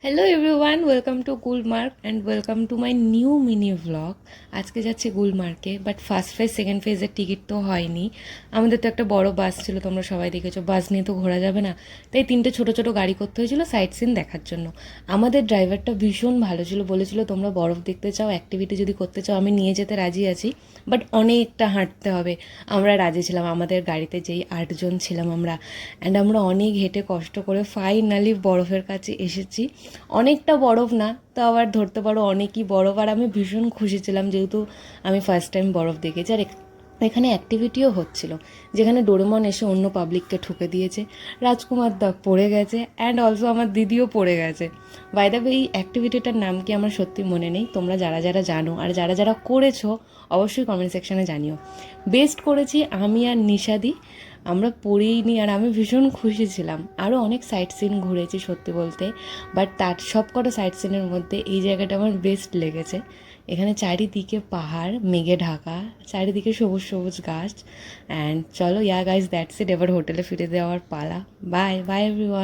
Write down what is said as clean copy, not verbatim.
Hello everyone, welcome to Gulmarg and welcome to my new mini vlog. আজকে যাচ্ছে গুলমার্গে, but first phase second ফেজের ticket তো হয়নি। আমাদের তো একটা বড় বাস ছিল, তোমরা সবাই দেখেছো, বাস নিয়ে তো ঘোরা যাবে না, তাই তিনটে ছোটো ছোটো গাড়ি করতে হয়েছিল সাইট সিন দেখার জন্য। আমাদের ড্রাইভারটা ভীষণ ভালো ছিল, বলেছিল তোমরা বরফ দেখতে চাও, অ্যাক্টিভিটি যদি করতে চাও আমি নিয়ে যেতে রাজি আছি, বাট অনেকটা হাঁটতে হবে। আমরা রাজি ছিলাম, আমাদের গাড়িতে যেই 8 জন ছিলাম আমরা, অ্যান্ড আমরা অনেক হেঁটে কষ্ট করে ফাইনালি বরফের কাছে এসেছি। অনেকটা বরফ না, তো আবার ধরতে পারো অনেকই বরফ, আর আমি ভীষণ খুশি ছিলাম যেহেতু আমি ফার্স্ট টাইম বরফ দেখেছি। আর এখানে অ্যাক্টিভিটিও হচ্ছিল, যেখানে ডোরেমন এসে অন্য পাবলিককে ঠুকে দিয়েছে, রাজকুমার দা পড়ে গেছে, অ্যান্ড অলসো আমার দিদিও পড়ে গেছে। বাই দ্য ওয়ে, এই অ্যাক্টিভিটিটার নাম কি আমার সত্যি মনে নেই, তোমরা যারা যারা জানো আর যারা যারা করেছো অবশ্যই কমেন্ট সেকশানে জানিও। বেস্ট করেছি আমি আর নিশাদি, আমরা পড়েইনি, আর আমি ভীষণ খুশি ছিলাম। আরও অনেক সাইট সিন ঘুরেছি সত্যি বলতে, বাট তার সব কটা সাইট সিনের মধ্যে এই জায়গাটা আমার বেস্ট লেগেছে। এখানে চারিদিকে পাহাড় মেঘে ঢাকা, চারিদিকে সবুজ সবুজ গাছ। অ্যান্ড চলো, ইয়া গাইজ, দ্যাটস ইট, এবার হোটেলে ফিরে দেওয়ার পালা। Bye bye everyone.